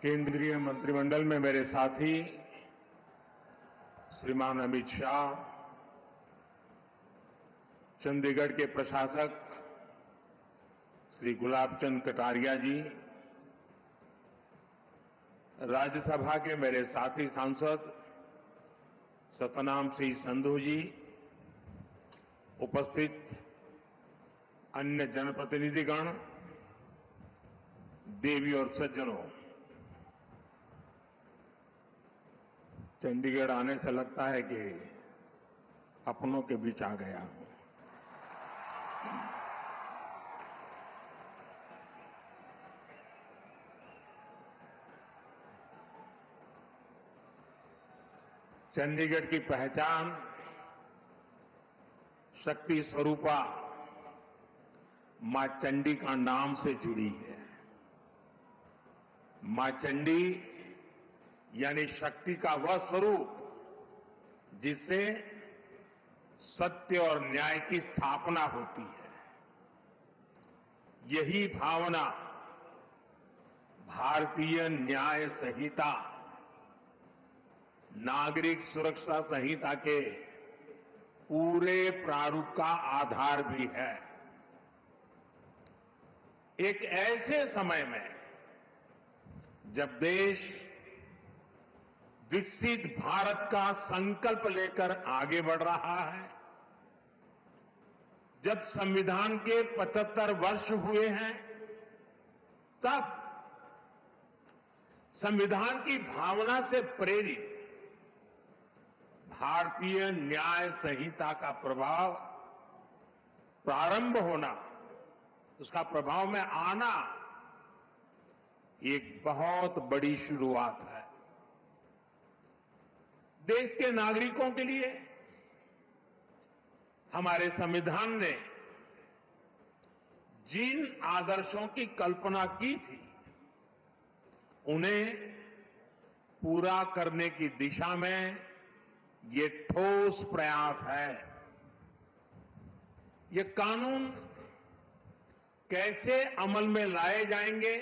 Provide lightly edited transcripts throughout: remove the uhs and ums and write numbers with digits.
केंद्रीय मंत्रिमंडल में मेरे साथी श्रीमान अमित शाह, चंडीगढ़ के प्रशासक श्री गुलाबचंद कटारिया जी, राज्यसभा के मेरे साथी सांसद सतनाम सिंह संधू जी, उपस्थित अन्य जनप्रतिनिधिगण, देवी और सज्जनों, चंडीगढ़ आने से लगता है कि अपनों के बीच आ गया हूं। चंडीगढ़ की पहचान शक्ति स्वरूपा मां चंडी का नाम से जुड़ी है। मां चंडी यानी शक्ति का वह स्वरूप जिससे सत्य और न्याय की स्थापना होती है। यही भावना भारतीय न्याय संहिता, नागरिक सुरक्षा संहिता के पूरे प्रारूप का आधार भी है। एक ऐसे समय में जब देश विकसित भारत का संकल्प लेकर आगे बढ़ रहा है, जब संविधान के 75 वर्ष हुए हैं, तब संविधान की भावना से प्रेरित भारतीय न्याय संहिता का प्रभाव प्रारंभ होना, उसका प्रभाव में आना एक बहुत बड़ी शुरुआत है। देश के नागरिकों के लिए हमारे संविधान ने जिन आदर्शों की कल्पना की थी, उन्हें पूरा करने की दिशा में ये ठोस प्रयास है। ये कानून कैसे अमल में लाए जाएंगे,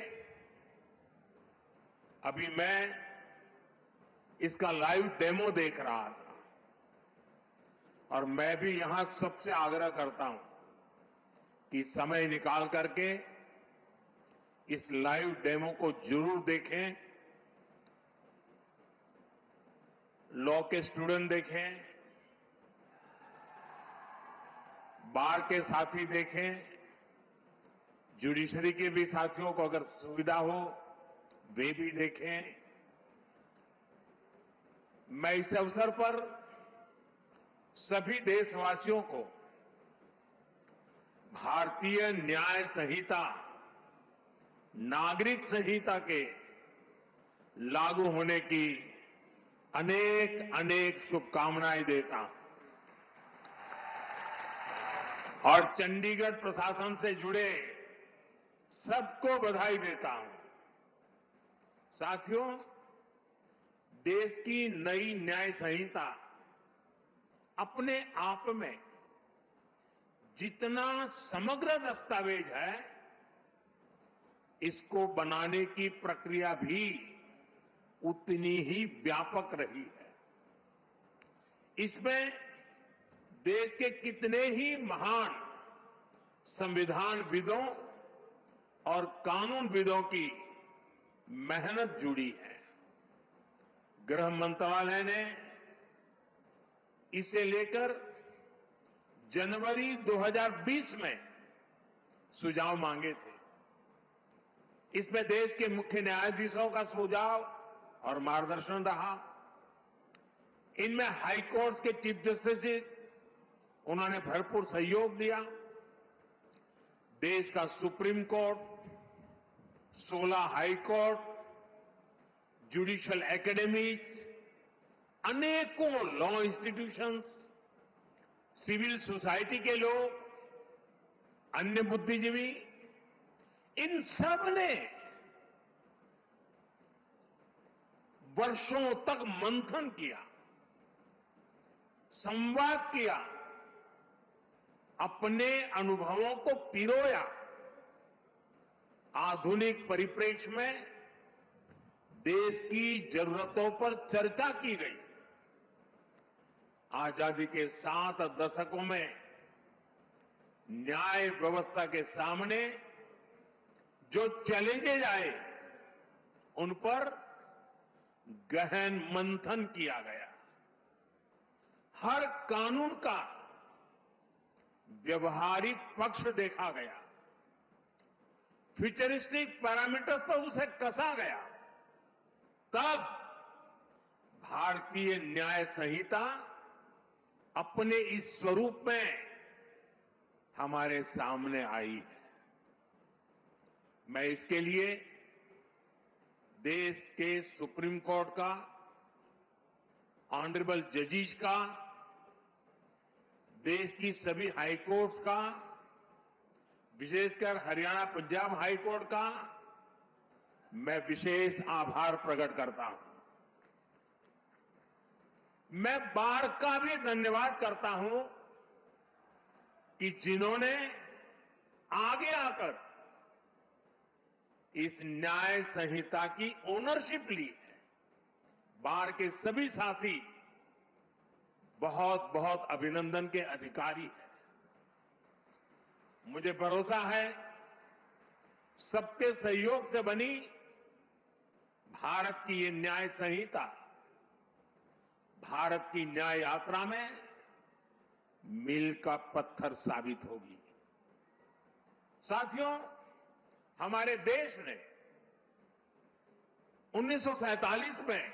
अभी मैं इसका लाइव डेमो देख रहा था और मैं भी यहां सबसे आग्रह करता हूं कि समय निकाल करके इस लाइव डेमो को जरूर देखें। लॉ के स्टूडेंट देखें, बार के साथी देखें, जुडिशरी के भी साथियों को अगर सुविधा हो वे भी देखें। मैं इस अवसर पर सभी देशवासियों को भारतीय न्याय संहिता, नागरिक संहिता के लागू होने की अनेक अनेक शुभकामनाएं देता हूं और चंडीगढ़ प्रशासन से जुड़े सबको बधाई देता हूं। साथियों, देश की नई न्याय संहिता अपने आप में जितना समग्र दस्तावेज है, इसको बनाने की प्रक्रिया भी उतनी ही व्यापक रही है। इसमें देश के कितने ही महान संविधानविदों और कानूनविदों की मेहनत जुड़ी है। गृह मंत्रालय ने इसे लेकर जनवरी 2020 में सुझाव मांगे थे। इसमें देश के मुख्य न्यायाधीशों का सुझाव और मार्गदर्शन रहा। इनमें हाई कोर्ट के चीफ जस्टिस, उन्होंने भरपूर सहयोग दिया। देश का supreme court, 16 high court, judicial academies, अनेकों लॉ इंस्टीट्यूशंस, सिविल सोसाइटी के लोग, अन्य बुद्धिजीवी, इन सब ने वर्षों तक मंथन किया, संवाद किया, अपने अनुभवों को पिरोया। आधुनिक परिप्रेक्ष्य में देश की जरूरतों पर चर्चा की गई। आजादी के 7 दशकों में न्याय व्यवस्था के सामने जो चैलेंजेज आए, उन पर गहन मंथन किया गया। हर कानून का व्यवहारिक पक्ष देखा गया, फ्यूचरिस्टिक पैरामीटर्स पर उसे कसा गया। तब भारतीय न्याय संहिता अपने इस स्वरूप में हमारे सामने आई है। मैं इसके लिए देश के सुप्रीम कोर्ट का, ऑनरेबल जजेस का, देश की सभी हाई कोर्ट्स का, विशेषकर हरियाणा पंजाब हाई कोर्ट का मैं विशेष आभार प्रकट करता हूं। मैं बार का भी धन्यवाद करता हूं कि जिन्होंने आगे आकर इस न्याय संहिता की ओनरशिप ली है। बार के सभी साथी बहुत बहुत अभिनंदन के अधिकारी हैं। मुझे भरोसा है सबके सहयोग से बनी भारत की ये न्याय संहिता भारत की न्याय यात्रा में मील का पत्थर साबित होगी। साथियों, हमारे देश ने 1947 में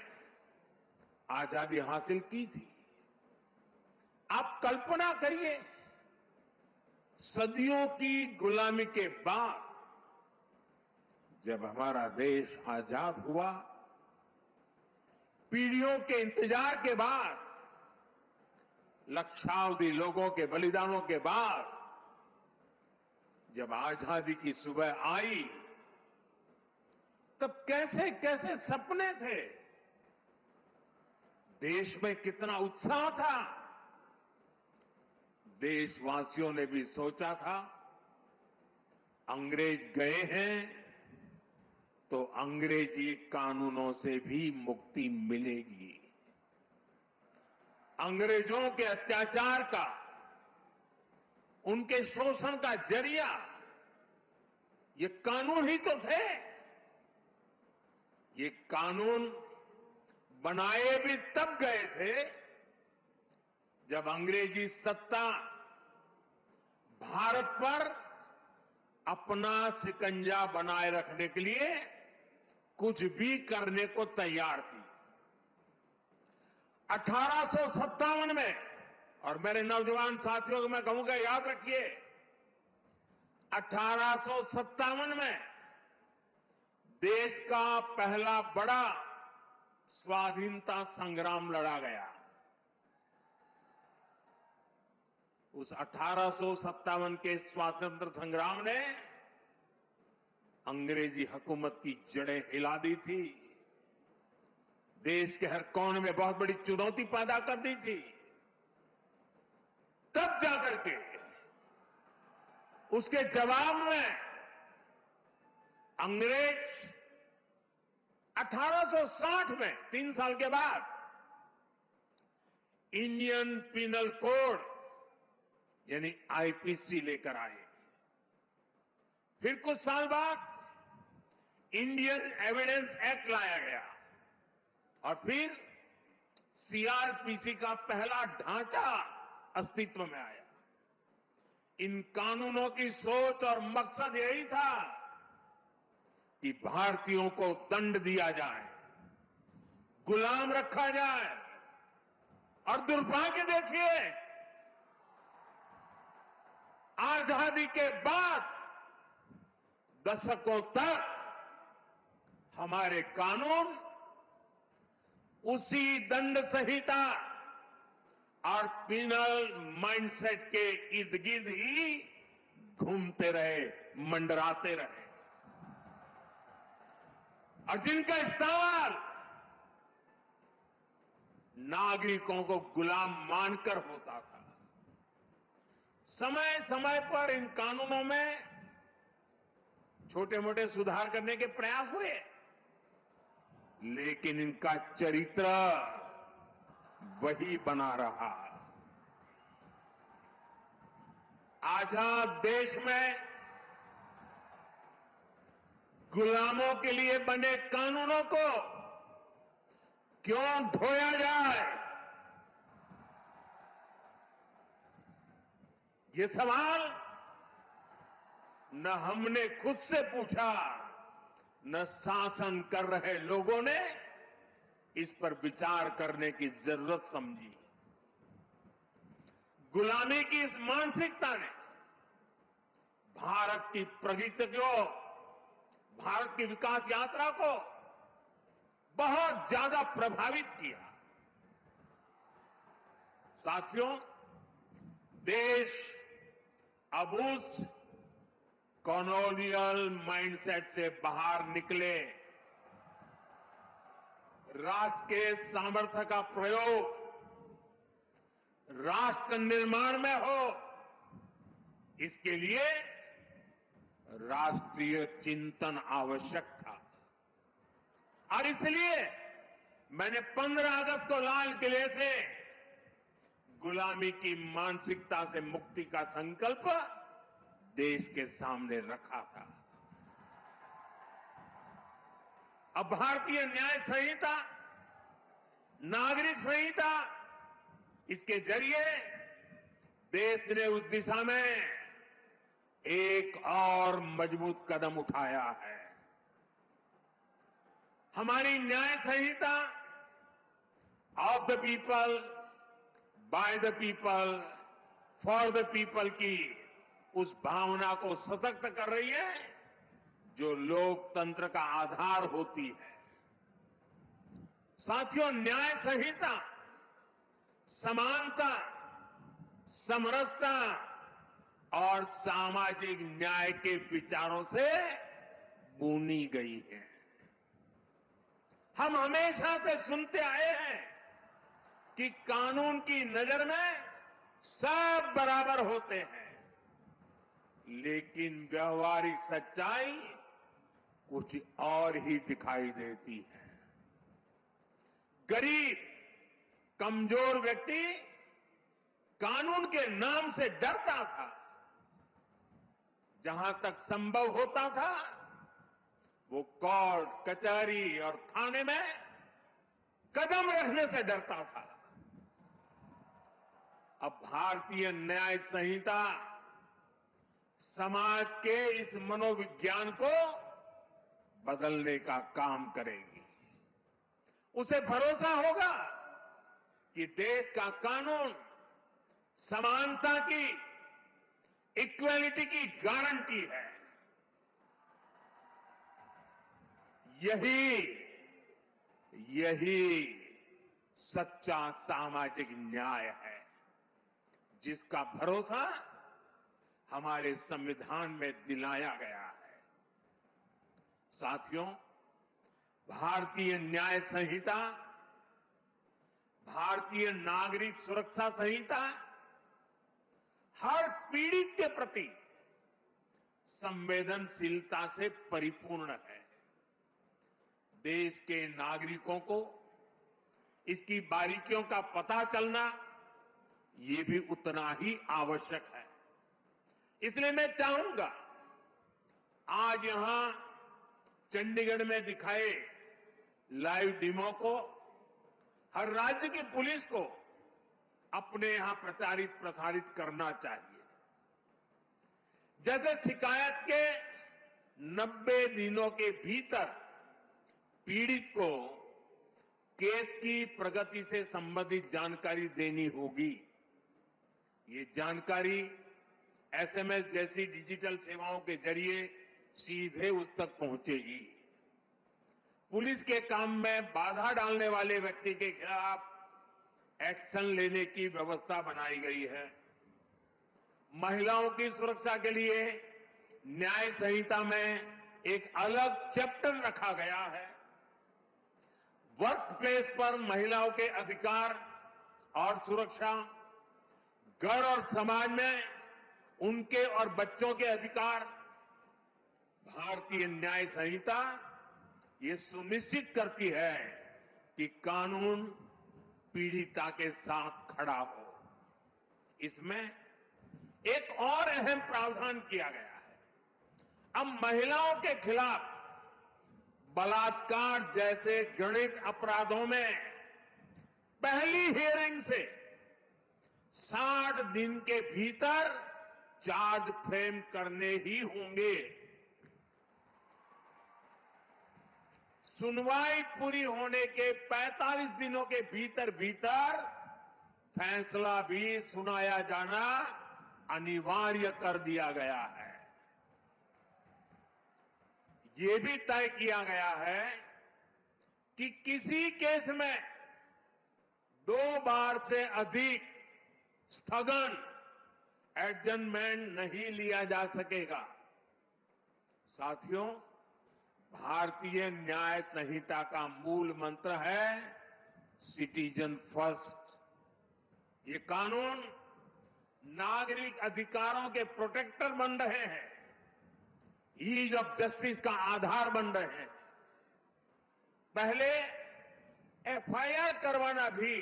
आजादी हासिल की थी। आप कल्पना करिए, सदियों की गुलामी के बाद जब हमारा देश आजाद हुआ, पीढ़ियों के इंतजार के बाद, लक्षावधि लोगों के बलिदानों के बाद जब आजादी की सुबह आई, तब कैसे कैसे सपने थे, देश में कितना उत्साह था। देशवासियों ने भी सोचा था अंग्रेज गए हैं तो अंग्रेजी कानूनों से भी मुक्ति मिलेगी। अंग्रेजों के अत्याचार का, उनके शोषण का जरिया ये कानून ही तो थे। ये कानून बनाए भी तब गए थे जब अंग्रेजी सत्ता भारत पर अपना शिकंजा बनाए रखने के लिए कुछ भी करने को तैयार थी। 1857 में, और मेरे नौजवान साथियों को मैं कहूंगा याद रखिए, 1857 में देश का पहला बड़ा स्वाधीनता संग्राम लड़ा गया। उस 1857 के स्वातंत्र संग्राम ने अंग्रेजी हुकूमत की जड़ें हिला दी थी। देश के हर कोने में बहुत बड़ी चुनौती पैदा कर दी थी। तब जाकर के उसके जवाब में अंग्रेज 1860 में, 3 साल के बाद, इंडियन पिनल कोड यानी आईपीसी लेकर आए। फिर कुछ साल बाद इंडियन एविडेंस एक्ट लाया गया और फिर सीआरपीसी का पहला ढांचा अस्तित्व में आया। इन कानूनों की सोच और मकसद यही था कि भारतीयों को दंड दिया जाए, गुलाम रखा जाए। और दुर्भाग्य देखिए, आजादी के बाद दशकों तक हमारे कानून उसी दंड संहिता और पिनल माइंडसेट के इर्द गिर्द ही घूमते रहे, मंडराते रहे। और जिनका इस्तेमाल नागरिकों को गुलाम मानकर होता था। समय समय पर इन कानूनों में छोटे मोटे सुधार करने के प्रयास हुए, लेकिन इनका चरित्र वही बना रहा। आजाद देश में गुलामों के लिए बने कानूनों को क्यों ढोया जाए, ये सवाल न हमने खुद से पूछा, न शासन कर रहे लोगों ने इस पर विचार करने की जरूरत समझी। गुलामी की इस मानसिकता ने भारत की प्रगति को, भारत की विकास यात्रा को बहुत ज्यादा प्रभावित किया। साथियों, देश अब उस कॉलोनियल माइंडसेट से बाहर निकले, राष्ट्र के सामर्थ्य का प्रयोग राष्ट्र निर्माण में हो, इसके लिए राष्ट्रीय चिंतन आवश्यक था। और इसलिए मैंने 15 अगस्त को लाल किले से गुलामी की मानसिकता से मुक्ति का संकल्प देश के सामने रखा था। अब भारतीय न्याय संहिता, नागरिक संहिता, इसके जरिए देश ने उस दिशा में एक और मजबूत कदम उठाया है। हमारी न्याय संहिता of the people, by the people, for the people की उस भावना को सशक्त कर रही है जो लोकतंत्र का आधार होती है। साथियों, न्याय संहिता समानता, समरसता और सामाजिक न्याय के विचारों से बुनी गई है। हम हमेशा से सुनते आए हैं कि कानून की नजर में सब बराबर होते हैं, लेकिन व्यवहारिक सच्चाई कुछ और ही दिखाई देती है। गरीब, कमजोर व्यक्ति कानून के नाम से डरता था। जहां तक संभव होता था वो कोर्ट, कचहरी और थाने में कदम रखने से डरता था। अब भारतीय न्याय संहिता समाज के इस मनोविज्ञान को बदलने का काम करेगी। उसे भरोसा होगा कि देश का कानून समानता की, इक्वालिटी की गारंटी है। यही सच्चा सामाजिक न्याय है, जिसका भरोसा हमारे संविधान में दिलाया गया है। साथियों, भारतीय न्याय संहिता, भारतीय नागरिक सुरक्षा संहिता हर पीड़ित के प्रति संवेदनशीलता से परिपूर्ण है। देश के नागरिकों को इसकी बारीकियों का पता चलना, ये भी उतना ही आवश्यक है। इसलिए मैं चाहूंगा आज यहां चंडीगढ़ में दिखाए लाइव डेमो को हर राज्य की पुलिस को अपने यहां प्रसारित करना चाहिए। जैसे शिकायत के 90 दिनों के भीतर पीड़ित को केस की प्रगति से संबंधित जानकारी देनी होगी। ये जानकारी एसएमएस जैसी डिजिटल सेवाओं के जरिए सीधे उस तक पहुंचेगी। पुलिस के काम में बाधा डालने वाले व्यक्ति के खिलाफ एक्शन लेने की व्यवस्था बनाई गई है। महिलाओं की सुरक्षा के लिए न्याय संहिता में एक अलग चैप्टर रखा गया है। वर्क प्लेस पर महिलाओं के अधिकार और सुरक्षा, घर और समाज में उनके और बच्चों के अधिकार, भारतीय न्याय संहिता ये सुनिश्चित करती है कि कानून पीड़िता के साथ खड़ा हो। इसमें एक और अहम प्रावधान किया गया है। अब महिलाओं के खिलाफ बलात्कार जैसे घृणित अपराधों में पहली हियरिंग से 60 दिन के भीतर चार्ज फ्रेम करने ही होंगे। सुनवाई पूरी होने के 45 दिनों के भीतर भीतर फैसला भी सुनाया जाना अनिवार्य कर दिया गया है। ये भी तय किया गया है कि किसी केस में 2 बार से अधिक स्थगन एडजमेंट नहीं लिया जा सकेगा। साथियों, भारतीय न्याय संहिता का मूल मंत्र है सिटीजन फर्स्ट। ये कानून नागरिक अधिकारों के प्रोटेक्टर बन रहे हैं, ईज ऑफ जस्टिस का आधार बन रहे हैं। पहले एफआईआर करवाना भी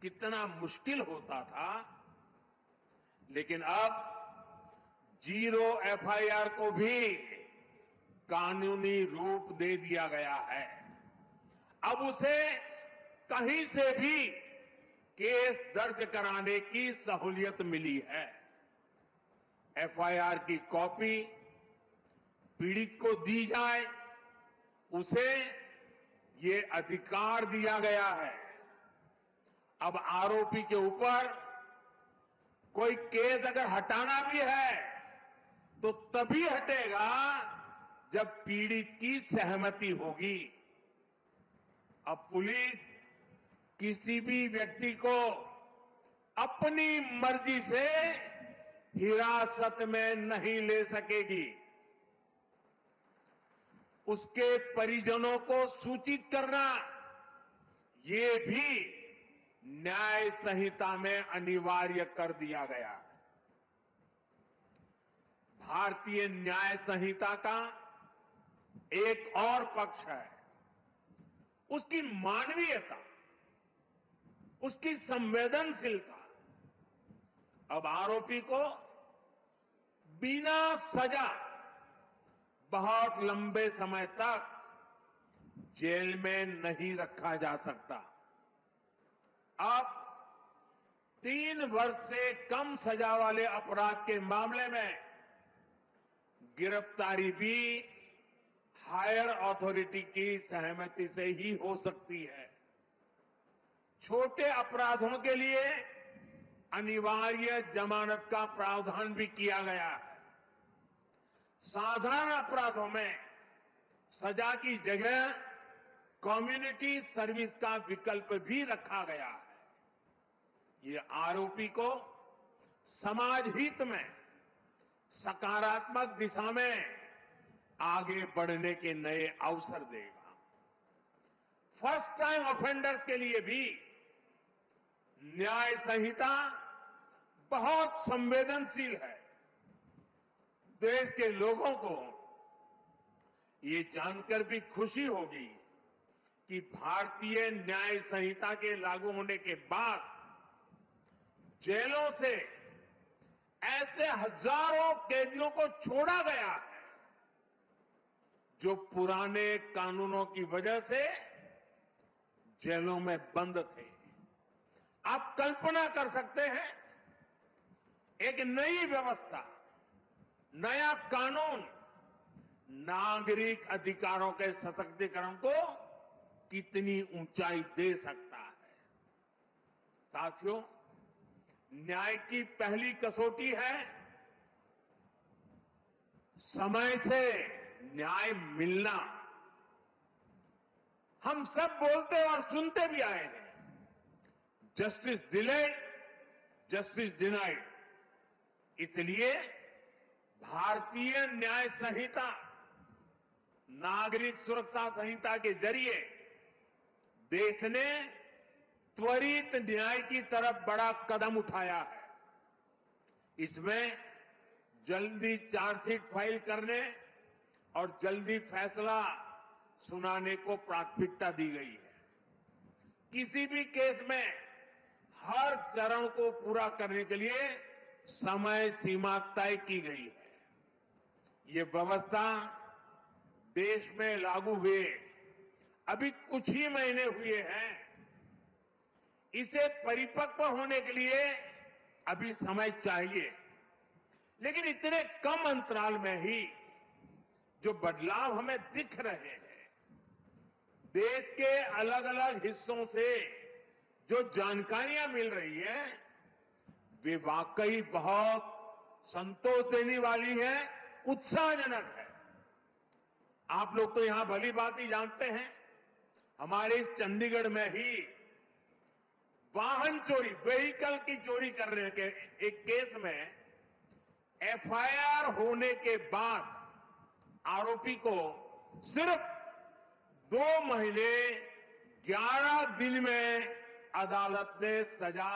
कितना मुश्किल होता था, लेकिन अब जीरो एफआईआर को भी कानूनी रूप दे दिया गया है। अब उसे कहीं से भी केस दर्ज कराने की सहूलियत मिली है। एफआईआर की कॉपी पीड़ित को दी जाए, उसे ये अधिकार दिया गया है। अब आरोपी के ऊपर कोई केस अगर हटाना भी है तो तभी हटेगा जब पीड़ित की सहमति होगी। अब पुलिस किसी भी व्यक्ति को अपनी मर्जी से हिरासत में नहीं ले सकेगी। उसके परिजनों को सूचित करना, ये भी न्याय संहिता में अनिवार्य कर दिया गया है। भारतीय न्याय संहिता का एक और पक्ष है उसकी मानवीयता, उसकी संवेदनशीलता। अब आरोपी को बिना सजा बहुत लंबे समय तक जेल में नहीं रखा जा सकता। अब 3 वर्ष से कम सजा वाले अपराध के मामले में गिरफ्तारी भी हायर अथॉरिटी की सहमति से ही हो सकती है। छोटे अपराधों के लिए अनिवार्य जमानत का प्रावधान भी किया गया है। साधारण अपराधों में सजा की जगह कम्युनिटी सर्विस का विकल्प भी रखा गया है। ये आरोपी को समाज हित में सकारात्मक दिशा में आगे बढ़ने के नए अवसर देगा। फर्स्ट टाइम ऑफेंडर्स के लिए भी न्याय संहिता बहुत संवेदनशील है। देश के लोगों को ये जानकर भी खुशी होगी कि भारतीय न्याय संहिता के लागू होने के बाद जेलों से ऐसे हजारों कैदियों को छोड़ा गया है जो पुराने कानूनों की वजह से जेलों में बंद थे। आप कल्पना कर सकते हैं, एक नई व्यवस्था, नया कानून नागरिक अधिकारों के सशक्तिकरण को कितनी ऊंचाई दे सकता है। साथियों, न्याय की पहली कसौटी है समय से न्याय मिलना। हम सब बोलते और सुनते भी आए हैं, जस्टिस डिलेड, जस्टिस डिनाइड। इसलिए भारतीय न्याय संहिता, नागरिक सुरक्षा संहिता के जरिए देश ने त्वरित न्याय की तरफ बड़ा कदम उठाया है। इसमें जल्दी चार्जशीट फाइल करने और जल्दी फैसला सुनाने को प्राथमिकता दी गई है। किसी भी केस में हर चरण को पूरा करने के लिए समय सीमा तय की गई है। ये व्यवस्था देश में लागू हुए अभी कुछ ही महीने हुए हैं। इसे परिपक्व होने के लिए अभी समय चाहिए, लेकिन इतने कम अंतराल में ही जो बदलाव हमें दिख रहे हैं, देश के अलग अलग हिस्सों से जो जानकारियां मिल रही है, वे वाकई बहुत संतोष देने वाली है, उत्साहजनक है। आप लोग तो यहां भली बात ही जानते हैं, हमारे इस चंडीगढ़ में ही वाहन चोरी, व्हीकल की चोरी करने के एक केस में एफआईआर होने के बाद आरोपी को सिर्फ 2 महीने 11 दिन में अदालत ने सजा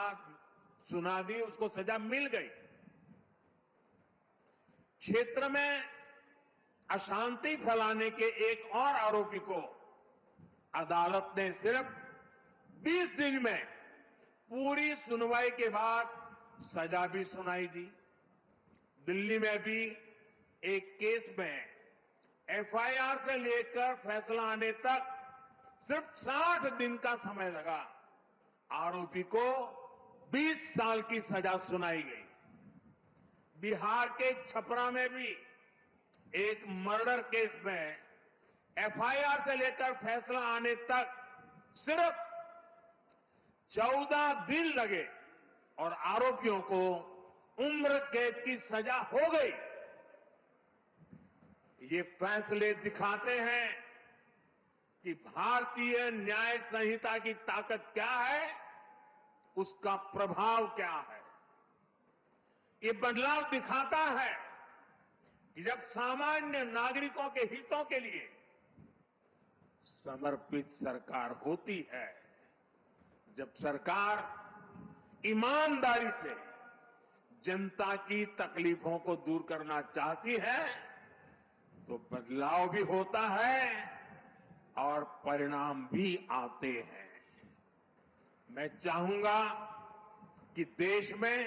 सुना दी, उसको सजा मिल गई। क्षेत्र में अशांति फैलाने के एक और आरोपी को अदालत ने सिर्फ 20 दिन में पूरी सुनवाई के बाद सजा भी सुनाई दी। दिल्ली में भी एक केस में एफआईआर से लेकर फैसला आने तक सिर्फ 60 दिन का समय लगा। आरोपी को 20 साल की सजा सुनाई गई। बिहार के छपरा में भी एक मर्डर केस में एफआईआर से लेकर फैसला आने तक सिर्फ 14 दिन लगे और आरोपियों को उम्र कैद की सजा हो गई। ये फैसले दिखाते हैं कि भारतीय न्याय संहिता की ताकत क्या है, उसका प्रभाव क्या है। ये बदलाव दिखाता है कि जब सामान्य नागरिकों के हितों के लिए समर्पित सरकार होती है, जब सरकार ईमानदारी से जनता की तकलीफों को दूर करना चाहती है, तो बदलाव भी होता है और परिणाम भी आते हैं। मैं चाहूंगा कि देश में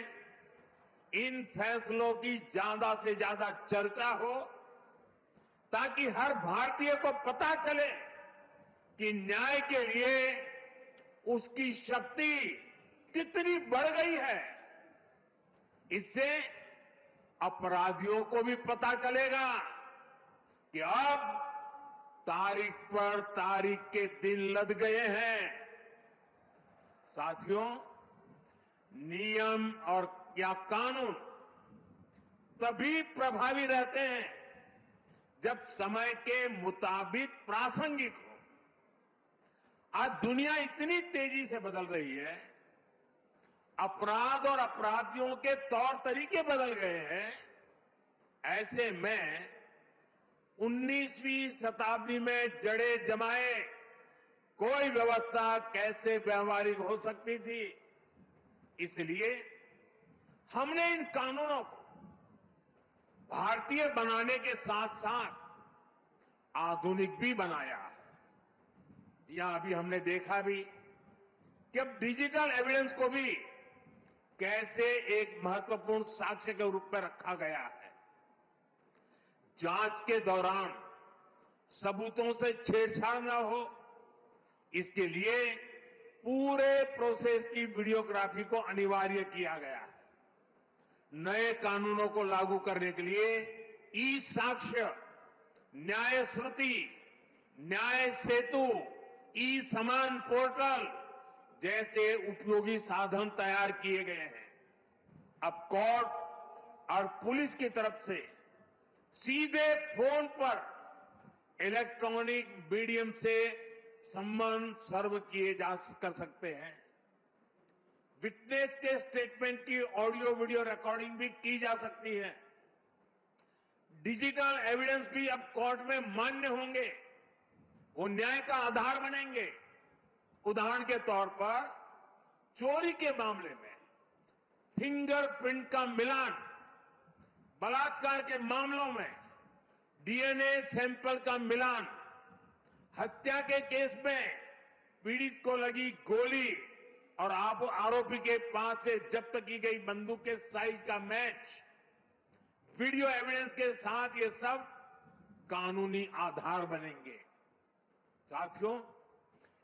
इन फैसलों की ज्यादा से ज्यादा चर्चा हो, ताकि हर भारतीय को पता चले कि न्याय के लिए उसकी शक्ति कितनी बढ़ गई है। इससे अपराधियों को भी पता चलेगा कि अब तारीख पर तारीख के दिन लद गए हैं। साथियों, नियम और या कानून तभी प्रभावी रहते हैं जब समय के मुताबिक प्रासंगिक हो। आज दुनिया इतनी तेजी से बदल रही है, अपराध और अपराधियों के तौर तरीके बदल गए हैं। ऐसे में 19वीं शताब्दी में जड़े जमाए कोई व्यवस्था कैसे व्यवहारिक हो सकती थी। इसलिए हमने इन कानूनों को भारतीय बनाने के साथ साथ आधुनिक भी बनाया है। यहां अभी हमने देखा भी कि अब डिजिटल एविडेंस को भी कैसे एक महत्वपूर्ण साक्ष्य के रूप में रखा गया है। जांच के दौरान सबूतों से छेड़छाड़ न हो, इसके लिए पूरे प्रोसेस की वीडियोग्राफी को अनिवार्य किया गया है। नए कानूनों को लागू करने के लिए ई साक्ष्य, न्याय श्रुति, न्याय सेतु, ई समान पोर्टल जैसे उपयोगी साधन तैयार किए गए हैं। अब कोर्ट और पुलिस की तरफ से सीधे फोन पर इलेक्ट्रॉनिक मीडियम से सम्मन सर्व किए जा सकते हैं। विटनेस के स्टेटमेंट की ऑडियो वीडियो रिकॉर्डिंग भी की जा सकती है। डिजिटल एविडेंस भी अब कोर्ट में मान्य होंगे, वो न्याय का आधार बनेंगे। उदाहरण के तौर पर चोरी के मामले में फिंगरप्रिंट का मिलान, बलात्कार के मामलों में डीएनए सैंपल का मिलान, हत्या के केस में पीड़ित को लगी गोली और आरोपी के पास से जब्त की गई बंदूक के साइज का मैच, वीडियो एविडेंस के साथ ये सब कानूनी आधार बनेंगे। साथियों,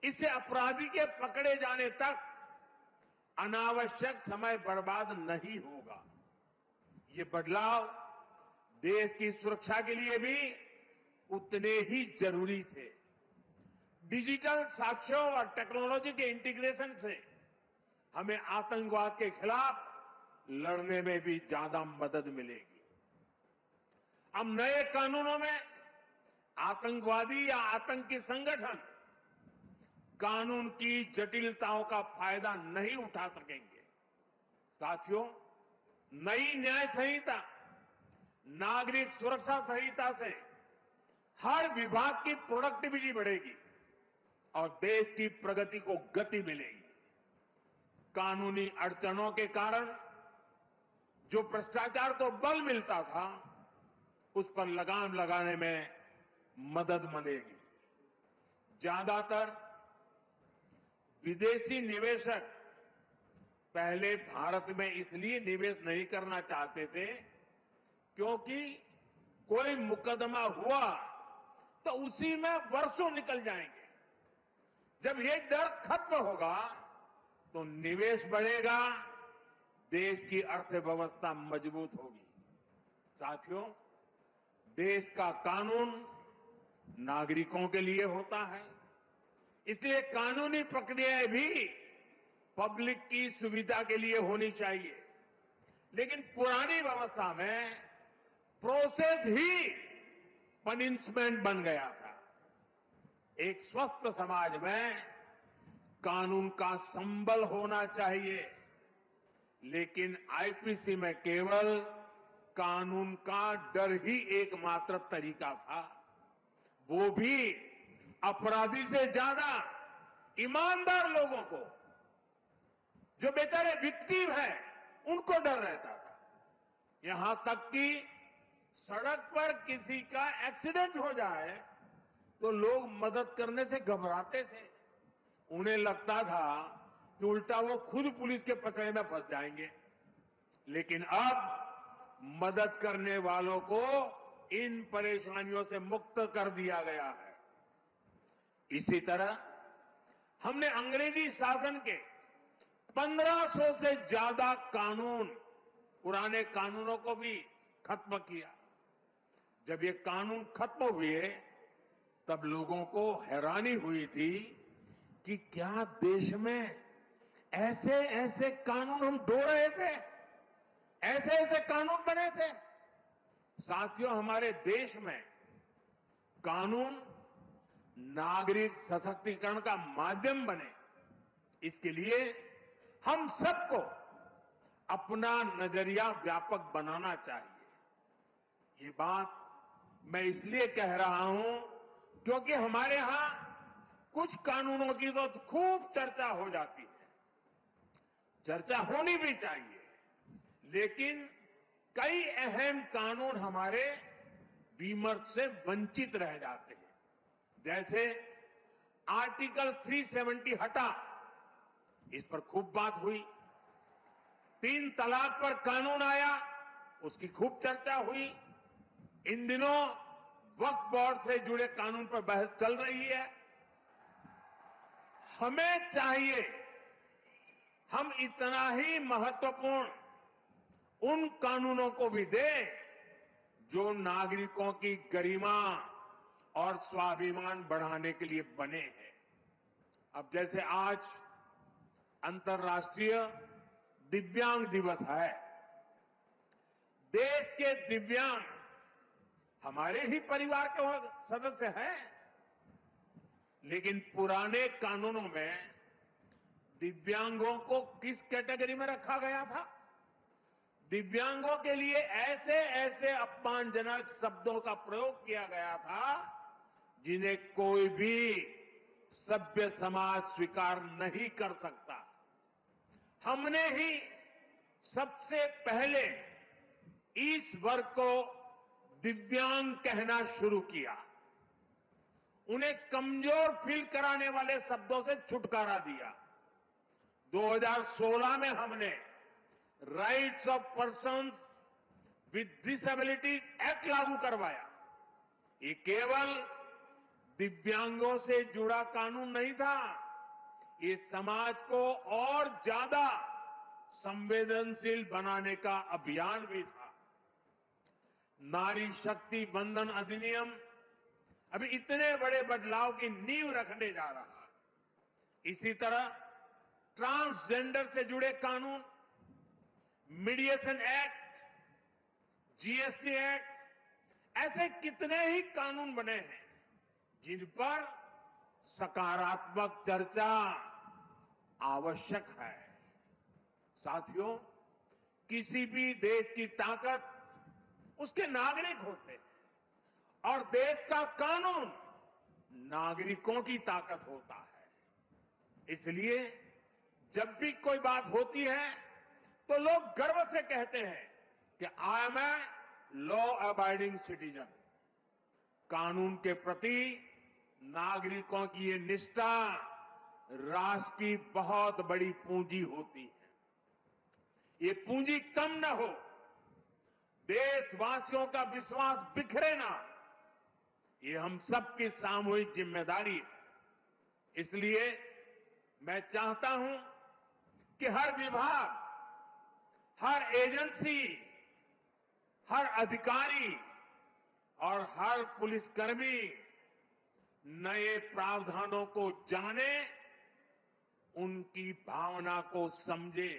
इससे अपराधी के पकड़े जाने तक अनावश्यक समय बर्बाद नहीं होगा। ये बदलाव देश की सुरक्षा के लिए भी उतने ही जरूरी थे। डिजिटल साक्ष्यों और टेक्नोलॉजी के इंटीग्रेशन से हमें आतंकवाद के खिलाफ लड़ने में भी ज्यादा मदद मिलेगी। अब नए कानूनों में आतंकवादी या आतंकी संगठन कानून की जटिलताओं का फायदा नहीं उठा सकेंगे। साथियों, नई न्याय संहिता, नागरिक सुरक्षा संहिता से हर विभाग की प्रोडक्टिविटी बढ़ेगी और देश की प्रगति को गति मिलेगी। कानूनी अड़चनों के कारण जो भ्रष्टाचार को बल मिलता था, उस पर लगाम लगाने में मदद मिलेगी। ज्यादातर विदेशी निवेशक पहले भारत में इसलिए निवेश नहीं करना चाहते थे क्योंकि कोई मुकदमा हुआ तो उसी में वर्षों निकल जाएंगे। जब ये डर खत्म होगा तो निवेश बढ़ेगा, देश की अर्थव्यवस्था मजबूत होगी। साथियों, देश का कानून नागरिकों के लिए होता है, इसलिए कानूनी प्रक्रियाएं भी पब्लिक की सुविधा के लिए होनी चाहिए। लेकिन पुरानी व्यवस्था में प्रोसेस ही पनिशमेंट बन गया था। एक स्वस्थ समाज में कानून का संबल होना चाहिए, लेकिन आईपीसी में केवल कानून का डर ही एकमात्र तरीका था। वो भी अपराधी से ज्यादा ईमानदार लोगों को, जो बेचारे विक्टिम हैं, उनको डर रहता था। यहां तक कि सड़क पर किसी का एक्सीडेंट हो जाए तो लोग मदद करने से घबराते थे। उन्हें लगता था कि उल्टा वो खुद पुलिस के पकड़े में फंस जाएंगे। लेकिन अब मदद करने वालों को इन परेशानियों से मुक्त कर दिया गया है। इसी तरह हमने अंग्रेजी शासन के 1500 से ज्यादा कानून, पुराने कानूनों को भी खत्म किया। जब ये कानून खत्म हुए तब लोगों को हैरानी हुई थी कि क्या देश में ऐसे ऐसे कानून हम ढो रहे थे, ऐसे ऐसे कानून बने थे। साथियों, हमारे देश में कानून नागरिक सशक्तिकरण का माध्यम बने, इसके लिए हम सबको अपना नजरिया व्यापक बनाना चाहिए। ये बात मैं इसलिए कह रहा हूं क्योंकि हमारे यहां कुछ कानूनों की तो खूब चर्चा हो जाती है, चर्चा होनी भी चाहिए, लेकिन कई अहम कानून हमारे विमर्श से वंचित रह जाते हैं। जैसे आर्टिकल 370 हटा, इस पर खूब बात हुई। 3 तलाक पर कानून आया, उसकी खूब चर्चा हुई। इन दिनों वक्फ बोर्ड से जुड़े कानून पर बहस चल रही है। हमें चाहिए हम इतना ही महत्वपूर्ण उन कानूनों को भी दें जो नागरिकों की गरिमा और स्वाभिमान बढ़ाने के लिए बने हैं। अब जैसे आज अंतर्राष्ट्रीय दिव्यांग दिवस है। देश के दिव्यांग हमारे ही परिवार के सदस्य हैं, लेकिन पुराने कानूनों में दिव्यांगों को किस कैटेगरी में रखा गया था? दिव्यांगों के लिए ऐसे ऐसे अपमानजनक शब्दों का प्रयोग किया गया था जिन्हें कोई भी सभ्य समाज स्वीकार नहीं कर सकता। हमने ही सबसे पहले इस वर्ग को दिव्यांग कहना शुरू किया। उन्हें कमजोर फील कराने वाले शब्दों से छुटकारा दिया। 2016 में हमने rights of persons with disabilities act लागू करवाया। ये केवल दिव्यांगों से जुड़ा कानून नहीं था, ये समाज को और ज्यादा संवेदनशील बनाने का अभियान भी था। नारी शक्ति बंधन अधिनियम अभी इतने बड़े बदलाव की नींव रखने जा रहा है। इसी तरह ट्रांसजेंडर से जुड़े कानून, मीडिएशन एक्ट, जीएसटी एक्ट, ऐसे कितने ही कानून बने हैं जिन पर सकारात्मक चर्चा आवश्यक है। साथियों, किसी भी देश की ताकत उसके नागरिक होते हैं और देश का कानून नागरिकों की ताकत होता है। इसलिए जब भी कोई बात होती है तो लोग गर्व से कहते हैं कि I am a law abiding citizen. कानून के प्रति नागरिकों की ये निष्ठा राष्ट्र की बहुत बड़ी पूंजी होती है। ये पूंजी कम न हो, देशवासियों का विश्वास बिखरे ना, ये हम सबकी सामूहिक जिम्मेदारी है। इसलिए मैं चाहता हूं कि हर विभाग, हर एजेंसी, हर अधिकारी और हर पुलिसकर्मी नए प्रावधानों को जाने, उनकी भावना को समझे।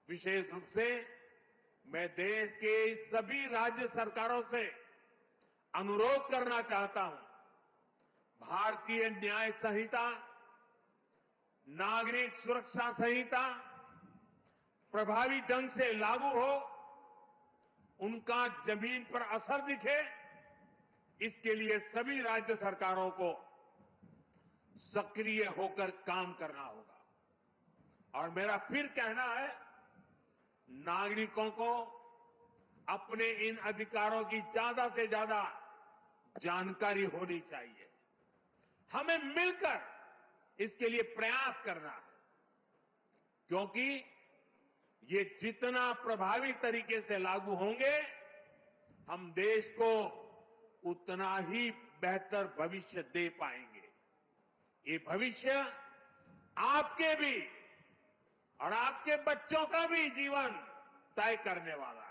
विशेष रूप से मैं देश के सभी राज्य सरकारों से अनुरोध करना चाहता हूं, भारतीय न्याय संहिता, नागरिक सुरक्षा संहिता प्रभावी ढंग से लागू हो, उनका जमीन पर असर दिखे, इसके लिए सभी राज्य सरकारों को सक्रिय होकर काम करना होगा। और मेरा फिर कहना है, नागरिकों को अपने इन अधिकारों की ज्यादा से ज्यादा जानकारी होनी चाहिए। हमें मिलकर इसके लिए प्रयास करना है, क्योंकि ये जितना प्रभावी तरीके से लागू होंगे, हम देश को उतना ही बेहतर भविष्य दे पाएंगे। ये भविष्य आपके भी और आपके बच्चों का भी जीवन तय करने वाला है,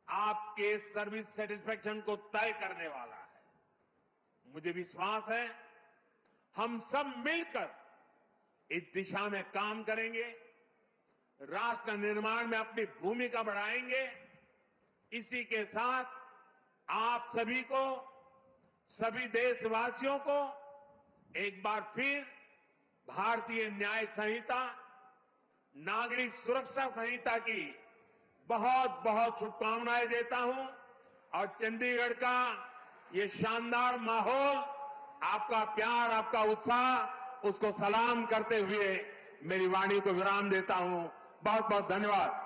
आपके सर्विस सेटिस्फैक्शन को तय करने वाला है। मुझे विश्वास है हम सब मिलकर इस दिशा में काम करेंगे, राष्ट्र निर्माण में अपनी भूमिका बढ़ाएंगे। इसी के साथ आप सभी को, सभी देशवासियों को एक बार फिर भारतीय न्याय संहिता, नागरिक सुरक्षा संहिता की बहुत बहुत शुभकामनाएं देता हूं और चंडीगढ़ का ये शानदार माहौल, आपका प्यार, आपका उत्साह, उसको सलाम करते हुए मेरी वाणी को विराम देता हूं। बहुत बहुत धन्यवाद।